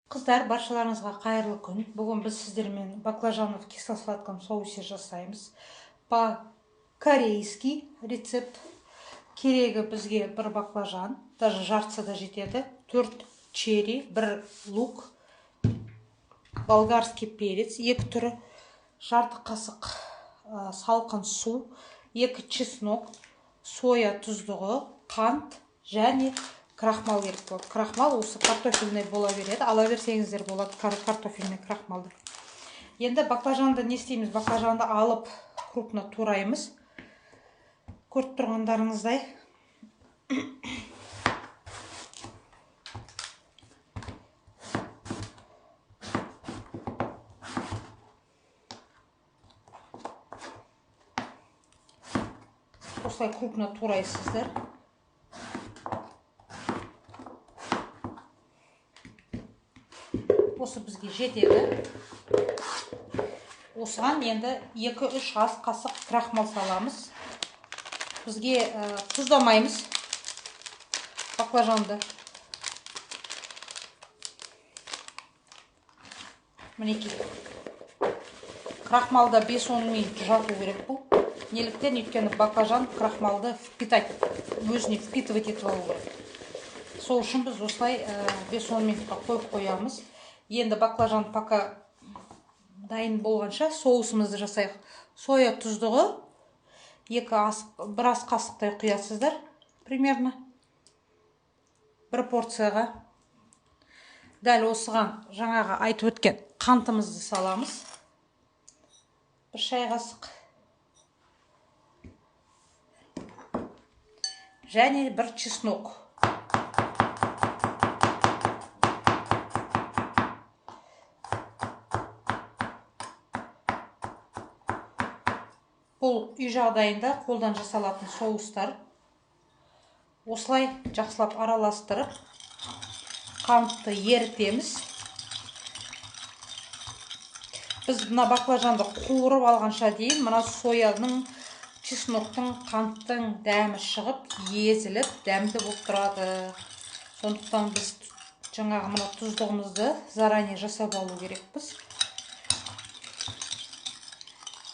Қыздар, баршаларыңызға қайырлы күн. Бүгін біз сіздермен баклажанов кисло-сладком соусе жасаймыз. По-корейски рецепт. Керегі бізге бір баклажан, даже жартысы да жетеді. 4 черри, 1 лук, болгарский перец, 2 түрі, жарты қасық салқын су, 2 чеснок, соя тұздығы, қант және крахмал керек болады. Крахмал осы картофельный бола береді. Ала берсеңіздер болады картофельный крахмалды. Енді баклажанды не істейміз? Баклажанды алып крупно тураймыз. Көріп тұрғандарыңыздай. Осылай крупно турайсыздар. Осы бізге жетеді. Осыған енді 2-3 ас қасық крахмал саламыз. Бізге тұздамаймыз баклажанды. Мінекей. Крахмалда 5-10 минут жату керек бұл. Неліктен? Өйткені баклажан крахмалды өзіне впитывать етіп алу керек. Сол үшін біз осылай 5-10 минутқа қойып қоямыз. Енді баклажан пока дайын болғанша соусымызды жасайық. Соя тұздығы 1 ас қасықтай құясыздар. Примерно 1 порцияға. Дәл осыған жаңағы айтып өткен қантымызды саламыз. 1 шай қасық. Және 1 чеснок. Бұл үй жағдайында қолдан жасалатын соустар. Осылай жақсылап араластырып, қантты ерітеміз. Біз мына баклажанды қуырып алғанша дейін, мына сояның, чесноктың, қанттың дәмі шығып, езіліп, дәмді болып тұрады. Сондықтан біз жаңағы мына тұздығымызды заранее жасап алу керекпіз.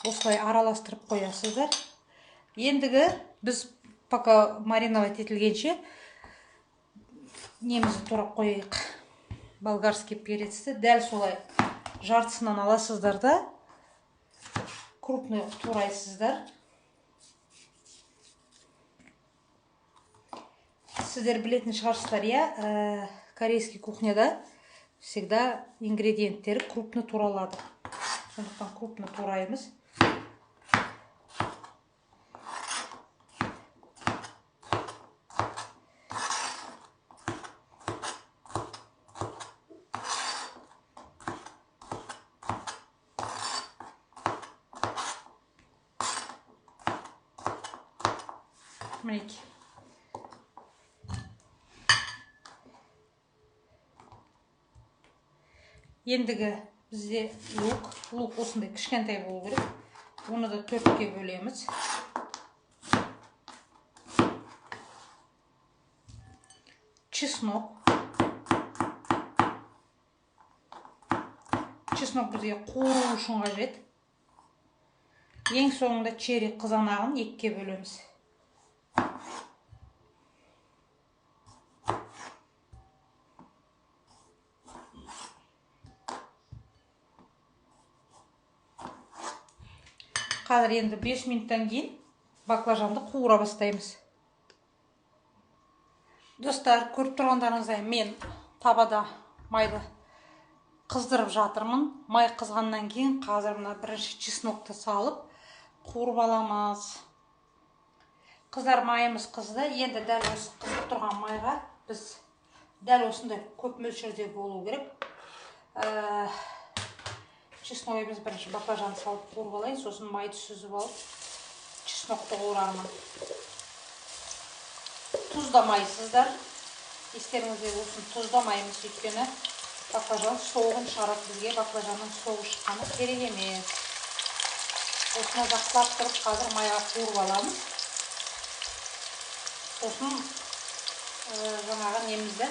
Осылай араластырып қоясыздар. Ендігі біз пока мариновать етілгенше немізді турап қойайық. Болгарский перецті дәл солай жартысынан аласыздар да крупный турайсыздар. Сіздер білетін шығарсыздар, я корейский кухняда всегда ингредиенттері крупный туралады. Сондықтан крупный тураймыз. Мінекей. Ендігі бізде лук осындай кішкентай болу керек. Оны да 4-ке бөлеміз. Чеснок. Чеснок бізге қуыру үшін қажет. Ең соңында черри қызанағын 2-ке бөлеміз. Қазір енді 5 минуттан кейін баклажанды қуыра бастаймыз. Достар, көріп тұрғандарыңыздай мен табада майды қыздырып жатырмын. Май қызғаннан кейін қазір мына бірінші чеснокты салып қуырып аламыз. Қыздар, майымыз қызды. Енді дәл осы қызып тұрған майға біз дәл осындай көп мөлшерде болу керек. Чесногымыз бірінші баклажан салып қуырып алайын, сосын майды сүзіп алып, чеснокты қуырамын. Тұздамайсыздар. Естеріңізде болсын, тұздамаймыз, өйткені баклажан соғын шығарады. Бізге баклажанның соғы шыққаны керек емес. Осыны жақсылап тұрып, қазір майға қуырып аламыз. Сосын жаңағы немізді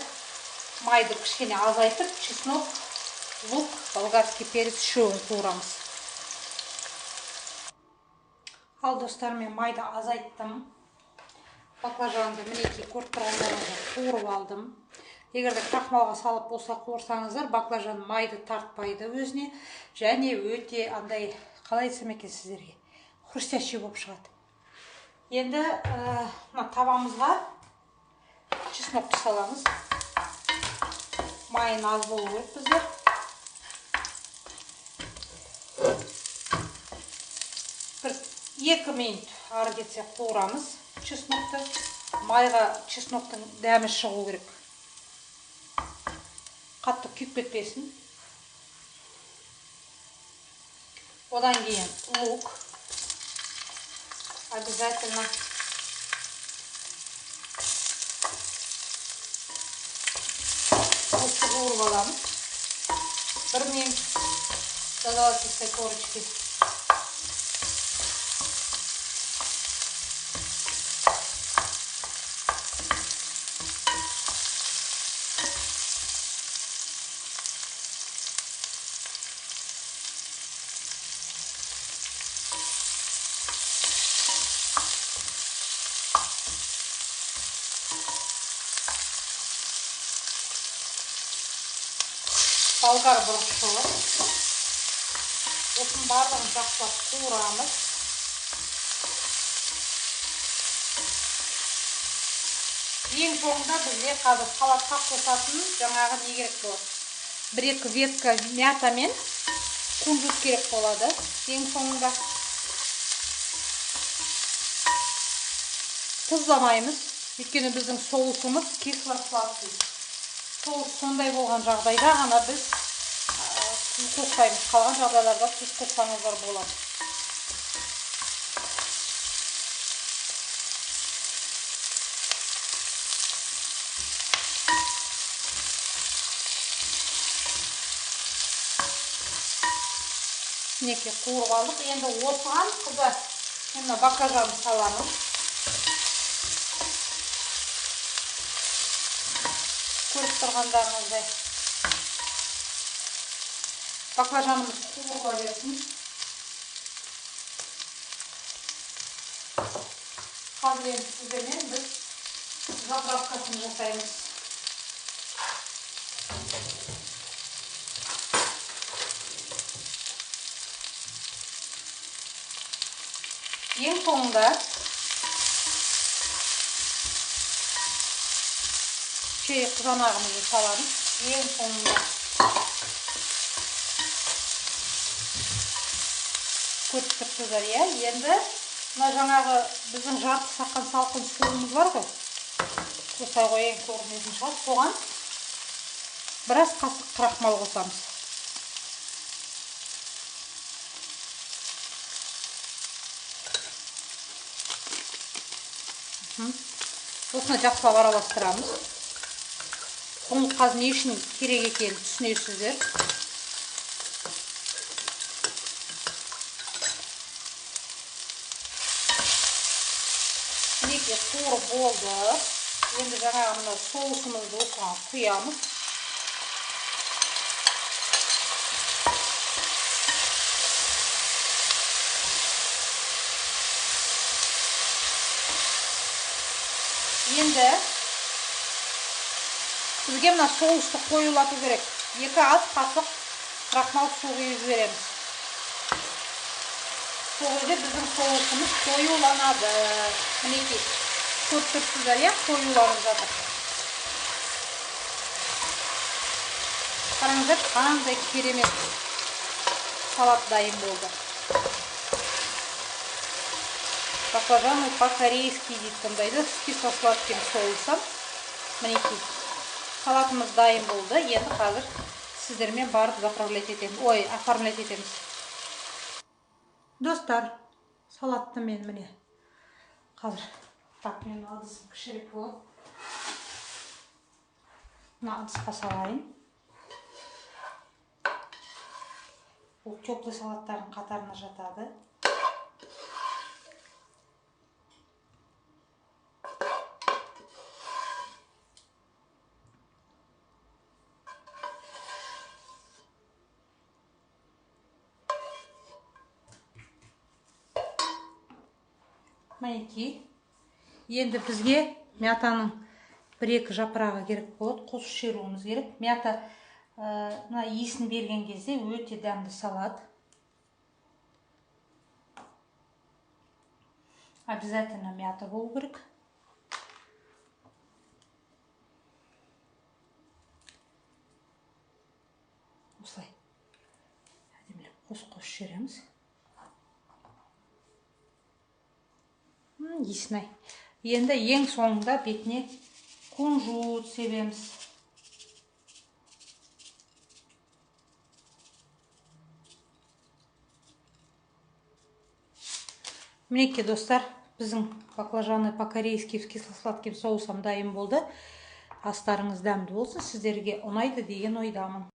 майды кішкене азайтып, чеснок, лук, болгарский перец үшеуін қуырамыз. Ал достар, мен майды азайттым. Баклажанды мінекей көріп тұрғандарыңыздай қуырып алдым. Егер де крахмалға салып болса қуырсаңыздар, баклажан майды тартпайды өзіне, және өте андай, қалай айтсам екен сіздерге, хрустящий болып шығады. Енді табамызға чеснокты саламыз. Майын аз болу керек біздер. Бір 2 минут ары кетсе қуырамыз чеснокты. Майға чесноктың дәмі шығу керек. Қатты күйіп кетпесін. Одан кейін лук. Обязательно. Лукты қуырып аламыз. 1 минут додавать корочки. Болгар бұрышы. Осының барлығын жақсылап қуырамыз. Ең соңында бізде қазір салатқа қосатын жаңағы не керек болады. 1-2 ветка мята мен кунжут керек болады. Ең соңында тұздамаймыз. Өйткені біздің соусымыз кисло-сладкий. Соус сондай болған жағдайда ғана біз тұз қоспаймыз. Қалған жағдайларда тұз қоспаңыздар болады. Мінекей қуырып алдық. Енді осыған қыздар баклажанды саламыз. Көріп тұрғандарыңыздай баклажанымыз қуырыла берсін. Қазір енді сіздермен біз заправкасын жасаймыз. Ең соңында қызанағымызды саламыз. Ең соңында көріп тұрсыздар, иә. Енді мына жаңағы біздің жарты саққан салқын суымыз бар ғой. Қосай қойын көрінетін шығар. Соған біраз қасық крахмал қосамыз. Осыны жақсылап араластырамыз. Бұл қазір не үшін керек екенін түсінесіздер. Мінекей қуырып болды. Енді жаңағы мына соусымызды осыған құямыз. Енді бізге мына соусты қоюлату керек. 2 ас қасық крахмал су құйып жібереміз. Сол кезде біздің соусымыз қоюланады. Мінекей көріп тұрсыздар, иә, қоюланып жатыр. Қараңыздар, қандай керемет салат дайын болды. Баклажаны по-корейски дейді бұндайды, с кисло-сладким соусом. Мінекей салатымыз дайын болды. Енді қазір сіздермен барып оформлять етеміз. Достар, салатты мен міне қазір мен ыдысым кішірек болып. Мына ыдысқа салайын. Бұл теплый салаттардың қатарына жатады. Мінекей. Енді бізге мятаның 1-2 жапырағы керек болады. Қосып шеруіміз керек. Мята иісін берген кезде өте дәмді салат. Обязательно мята болу керек. Осылай. Әдемілеп қосып шереміз. Иісін-ай. Енді ең соңында бетіне кунжут себеміз. Мінекей достар, біздің баклажаны по-корейски с кисло-сладким соусом дайын болды. Астарыңыз дәмді болсын, сіздерге ұнайды деген ойдамын.